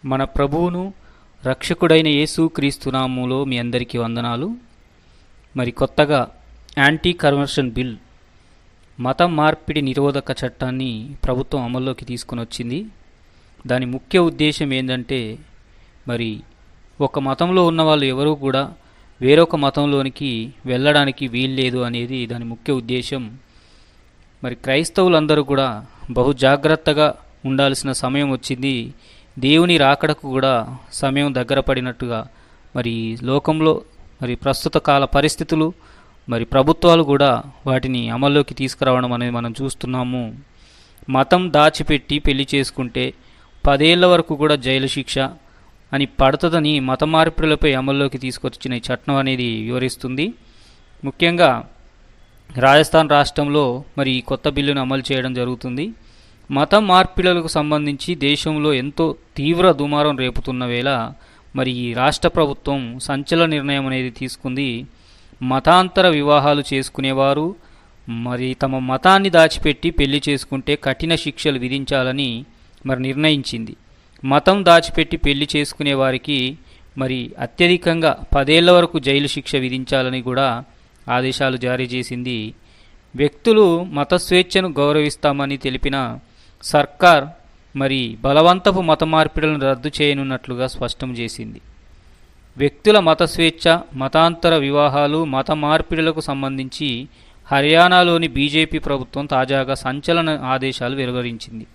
మన ప్రభువును రక్షకుడైన యేసుక్రీస్తు నామములో మీ అందరికీ వందనాలు. మరి కొత్తగా యాంటీ కన్వర్షన్ బిల్, మతం మార్పిడి నిరోధక చట్టాన్ని ప్రభుత్వం అమల్లోకి తీసుకొని వచ్చింది. దాని ముఖ్య ఉద్దేశం ఏంటంటే, మరి ఒక మతంలో ఉన్న వాళ్ళు ఎవరూ కూడా వేరొక మతంలోనికి వెళ్ళడానికి వీల్లేదు అనేది దాని ముఖ్య ఉద్దేశం. మరి క్రైస్తవులందరూ కూడా బహు జాగ్రత్తగా ఉండాల్సిన సమయం వచ్చింది. దేవుని రాకడకు కూడా సమయం దగ్గర పడినట్టుగా మరి లోకంలో మరి ప్రస్తుత కాల పరిస్థితులు, మరి ప్రభుత్వాలు కూడా వాటిని అమల్లోకి తీసుకురావడం అనేది మనం చూస్తున్నాము. మతం దాచిపెట్టి పెళ్లి చేసుకుంటే 10 ఏళ్ల వరకు కూడా జైలు శిక్ష అని పడుతుందని మత మార్పిడులపై అమల్లోకి తీసుకొచ్చిన ఈ చట్టం అనేది వివరిస్తుంది. ముఖ్యంగా రాజస్థాన్ రాష్ట్రంలో మరి ఈ కొత్త బిల్లును అమలు చేయడం జరుగుతుంది. మతం మార్పిడులకు సంబంధించి దేశంలో ఎంతో తీవ్ర దుమారం రేపుతున్న వేళ మరి ఈ రాష్ట్ర ప్రభుత్వం సంచలన నిర్ణయం అనేది తీసుకుంది. మతాంతర వివాహాలు చేసుకునేవారు మరి తమ మతాన్ని దాచిపెట్టి పెళ్లి చేసుకుంటే కఠిన శిక్షలు విధించాలని మరి నిర్ణయించింది. మతం దాచిపెట్టి పెళ్లి చేసుకునే వారికి మరి అత్యధికంగా 10 ఏళ్ల వరకు జైలు శిక్ష విధించాలని కూడా ఆదేశాలు జారీ చేసింది. వ్యక్తులు మత స్వేచ్ఛను గౌరవిస్తామని తెలిపిన సర్కార్ మరి బలవంతపు మత మార్పిడులను రద్దు చేయనున్నట్లుగా స్పష్టం చేసింది. వ్యక్తుల మత స్వేచ్ఛ, మతాంతర వివాహాలు, మత మార్పిడులకు సంబంధించి హర్యానాలోని బీజేపీ ప్రభుత్వం తాజాగా సంచలన ఆదేశాలు వెలువరించింది.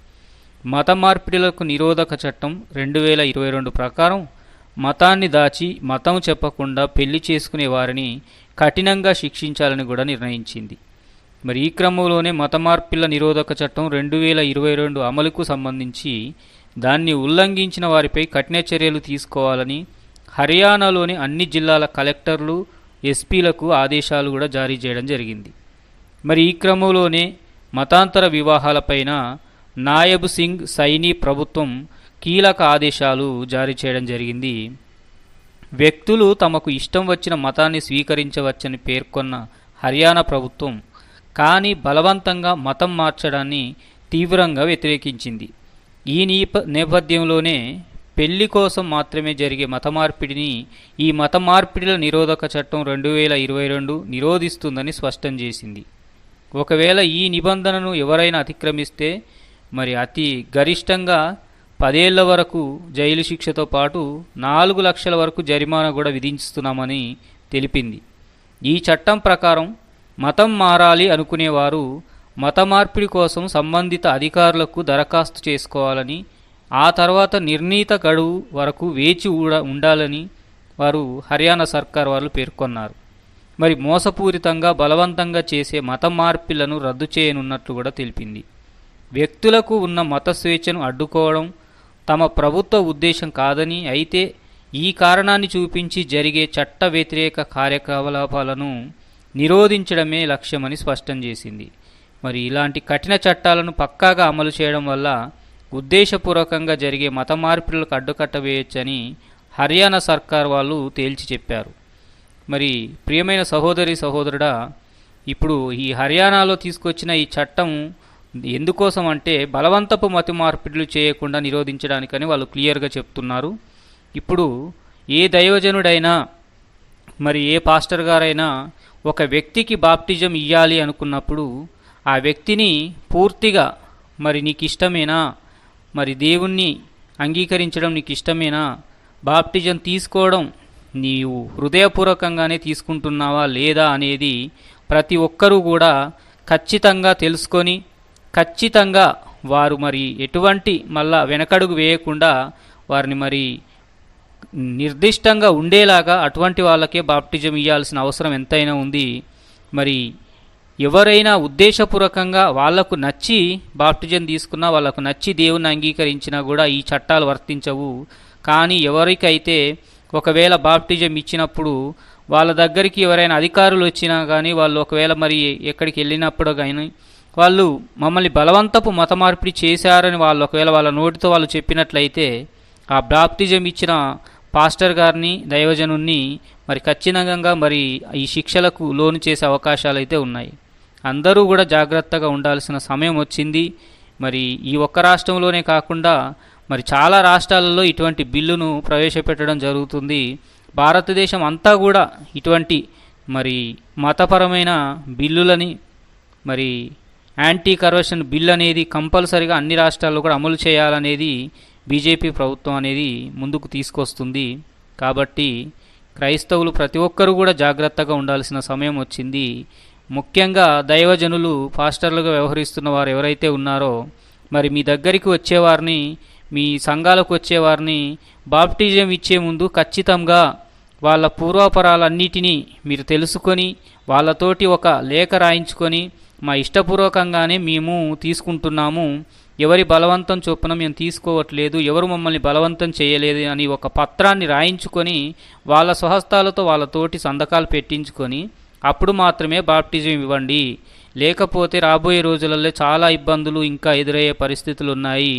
మత మార్పిడులకు నిరోధక చట్టం 2022 ప్రకారం మతాన్ని దాచి మతం చెప్పకుండా పెళ్లి చేసుకునే వారిని కఠినంగా శిక్షించాలని కూడా నిర్ణయించింది. మరి ఈ క్రమంలోనే మత మార్పిళ్ల నిరోధక చట్టం 2022 అమలుకు సంబంధించి దాన్ని ఉల్లంఘించిన వారిపై కఠిన చర్యలు తీసుకోవాలని హర్యానాలోని అన్ని జిల్లాల కలెక్టర్లు, ఎస్పీలకు ఆదేశాలు కూడా జారీ చేయడం జరిగింది. మరి ఈ క్రమంలోనే మతాంతర వివాహాలపైన నాయబ్ సింగ్ సైని ప్రభుత్వం కీలక ఆదేశాలు జారీ చేయడం జరిగింది. వ్యక్తులు తమకు ఇష్టం వచ్చిన మతాన్ని స్వీకరించవచ్చని పేర్కొన్న హర్యానా ప్రభుత్వం కానీ బలవంతంగా మతం మార్చడాన్ని తీవ్రంగా వ్యతిరేకించింది. ఈ నేపథ్యంలోనే పెళ్లి కోసం మాత్రమే జరిగే మత మార్పిడిని ఈ మత మార్పిడిల నిరోధక చట్టం 2022 నిరోధిస్తుందని స్పష్టం చేసింది. ఒకవేళ ఈ నిబంధనను ఎవరైనా అతిక్రమిస్తే మరి అతి గరిష్టంగా 10 ఏళ్ల వరకు జైలు శిక్షతో పాటు 4 లక్షల వరకు జరిమానా కూడా విధిస్తున్నామని తెలిపింది. ఈ చట్టం ప్రకారం మతం మారాలి అనుకునేవారు మత మార్పిడి కోసం సంబంధిత అధికారులకు దరఖాస్తు చేసుకోవాలని, ఆ తర్వాత నిర్ణీత గడువు వరకు వేచి ఉండాలని వారు హర్యానా సర్కార్ వాళ్ళు పేర్కొన్నారు. మరి మోసపూరితంగా బలవంతంగా చేసే మత మార్పిళ్లను రద్దు చేయనున్నట్లు కూడా తెలిపింది. వ్యక్తులకు ఉన్న మత స్వేచ్ఛను అడ్డుకోవడం తమ ప్రభుత్వ ఉద్దేశం కాదని, అయితే ఈ కారణాన్ని చూపించి జరిగే చట్ట వ్యతిరేక కార్యకలాపాలను నిరోధించడమే లక్ష్యమని స్పష్టం చేసింది. మరి ఇలాంటి కఠిన చట్టాలను పక్కాగా అమలు చేయడం వల్ల ఉద్దేశపూర్వకంగా జరిగే మత మార్పిడులకు అడ్డుకట్టవేయొచ్చని హర్యానా సర్కార్ వాళ్ళు తేల్చి చెప్పారు. మరి ప్రియమైన సహోదరుడా, ఇప్పుడు ఈ హర్యానాలో తీసుకొచ్చిన ఈ చట్టం ఎందుకోసం అంటే బలవంతపు మత మార్పిడులు చేయకుండా నిరోధించడానికని వాళ్ళు క్లియర్గా చెప్తున్నారు. ఇప్పుడు ఏ దైవజనుడైనా మరి ఏ పాస్టర్ గారైనా ఒక వ్యక్తికి బాప్టిజం ఇవ్వాలి అనుకున్నప్పుడు ఆ వ్యక్తిని పూర్తిగా మరి నీకు ఇష్టమేనా, మరి దేవుణ్ణి అంగీకరించడం నీకు ఇష్టమేనా, బాప్టిజం తీసుకోవడం నీవు హృదయపూర్వకంగానే తీసుకుంటున్నావా లేదా అనేది ప్రతి ఒక్కరూ కూడా ఖచ్చితంగా తెలుసుకొని ఖచ్చితంగా వారు మరి ఎటువంటి మళ్ళా వెనకడుగు వేయకుండా వారిని మరి నిర్దిష్టంగా ఉండేలాగా అటువంటి వాళ్ళకే బాప్టిజం ఇవ్వాల్సిన అవసరం ఎంతైనా ఉంది. మరి ఎవరైనా ఉద్దేశపూర్వకంగా వాళ్లకు నచ్చి బాప్టిజం తీసుకున్నా, వాళ్లకు నచ్చి దేవుని అంగీకరించినా కూడా ఈ చట్టాలు వర్తించవు. కానీ ఎవరికైతే ఒకవేళ బాప్టిజం ఇచ్చినప్పుడు వాళ్ళ దగ్గరికి ఎవరైనా అధికారులు వచ్చినా కానీ వాళ్ళు ఒకవేళ మరి ఎక్కడికి వెళ్ళినప్పుడు కానీ వాళ్ళు మమ్మల్ని బలవంతపు మత మార్పిడి చేశారని వాళ్ళు ఒకవేళ వాళ్ళ నోటితో వాళ్ళు చెప్పినట్లయితే ఆ బాప్టిజం ఇచ్చిన పాస్టర్ గారిని, దైవజనుణ్ణి మరి ఖచ్చితంగా మరి ఈ శిక్షలకు లోను చేసే అవకాశాలు అయితే ఉన్నాయి. అందరూ కూడా జాగ్రత్తగా ఉండాల్సిన సమయం వచ్చింది. మరి ఈ ఒక్క రాష్ట్రంలోనే కాకుండా మరి చాలా రాష్ట్రాలలో ఇటువంటి బిల్లును ప్రవేశపెట్టడం జరుగుతుంది. భారతదేశం అంతా కూడా ఇటువంటి మరి మతపరమైన బిల్లులని మరి యాంటీ కన్వర్షన్ బిల్ అనేది కంపల్సరిగా అన్ని రాష్ట్రాల్లో కూడా అమలు చేయాలనేది బీజేపీ ప్రభుత్వం అనేది ముందుకు తీసుకొస్తుంది. కాబట్టి క్రైస్తవులు ప్రతి ఒక్కరూ కూడా జాగ్రత్తగా ఉండాల్సిన సమయం వచ్చింది. ముఖ్యంగా దైవజనులు పాస్టర్లుగా వ్యవహరిస్తున్న వారు ఎవరైతే ఉన్నారో మరి మీ దగ్గరికి వచ్చేవారిని, మీ సంఘాలకు వచ్చేవారిని బాప్టిజం ఇచ్చే ముందు ఖచ్చితంగా వాళ్ళ పూర్వాపరాలన్నిటినీ మీరు తెలుసుకొని వాళ్ళతోటి ఒక లేఖ రాయించుకొని మా ఇష్టపూర్వకంగానే మేము తీసుకుంటున్నాము, ఎవరి బలవంతం చొప్పున మేము తీసుకోవట్లేదు, ఎవరు మమ్మల్ని బలవంతం చేయలేదు అని ఒక పత్రాన్ని రాయించుకొని వాళ్ళ స్వహస్తాలతో వాళ్ళతోటి సంతకాలు పెట్టించుకొని అప్పుడు మాత్రమే బాప్టిజం ఇవ్వండి. లేకపోతే రాబోయే రోజులలో చాలా ఇబ్బందులు ఇంకా ఎదురయ్యే పరిస్థితులు ఉన్నాయి.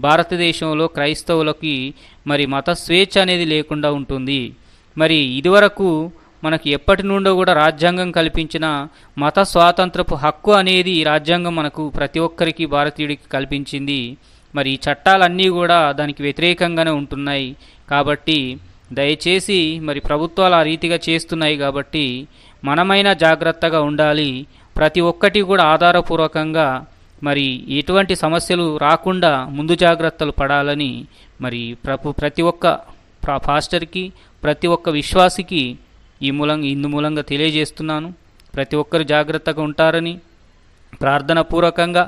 భారతదేశంలో క్రైస్తవులకి మరి మత స్వేచ్ఛ అనేది లేకుండా ఉంటుంది. మరి ఇదివరకు మనకి ఎప్పటి నుండో కూడా రాజ్యాంగం కల్పించిన మత స్వాతంత్రపు హక్కు అనేది రాజ్యాంగం మనకు ప్రతి ఒక్కరికి భారతీయుడికి కల్పించింది. మరి ఈ చట్టాలన్నీ కూడా దానికి వ్యతిరేకంగానే ఉంటున్నాయి. కాబట్టి దయచేసి మరి ప్రభుత్వాలు ఆ రీతిగా చేస్తున్నాయి కాబట్టి మనమైనా జాగ్రత్తగా ఉండాలి. ప్రతి ఒక్కటి కూడా ఆధారపూర్వకంగా మరి ఎటువంటి సమస్యలు రాకుండా ముందు జాగ్రత్తలు పడాలని మరి ప్రతి ఒక్క పాస్టర్కి, ప్రతి ఒక్క విశ్వాసికి ఇందు మూలంగా తెలియజేస్తున్నాను. ప్రతి ఒక్కరు జాగ్రత్తగా ఉంటారని ప్రార్థన పూర్వకంగా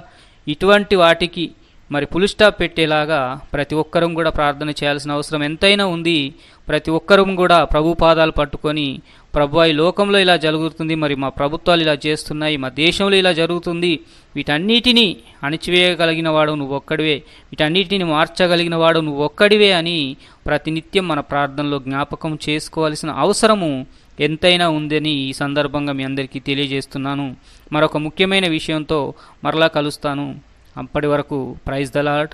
ఇటువంటి వాటికి మరి ఫుల్ స్టాప్ పెట్టేలాగా ప్రతి ఒక్కరం కూడా ప్రార్థన చేయాల్సిన అవసరం ఎంతైనా ఉంది. ప్రతి ఒక్కరం కూడా ప్రభు పాదాలు పట్టుకొని, ప్రభు ఈ లోకంలో ఇలా జరుగుతుంది, మరి మా ప్రభుత్వాలు ఇలా చేస్తున్నాయి, మా దేశంలో ఇలా జరుగుతుంది, వీటన్నిటినీ అణిచివేయగలిగిన వాడు నువ్వు ఒక్కడివే, వీటన్నిటిని మార్చగలిగిన వాడు నువ్వు ఒక్కడివే అని ప్రతినిత్యం మన ప్రార్థనలో జ్ఞాపకం చేసుకోవాల్సిన అవసరము ఎంతైనా ఉందని ఈ సందర్భంగా మీ అందరికీ తెలియజేస్తున్నాను. మరొక ముఖ్యమైన విషయంతో మరలా కలుస్తాను. అప్పటి వరకు ప్రైజ్ ద లార్డ్.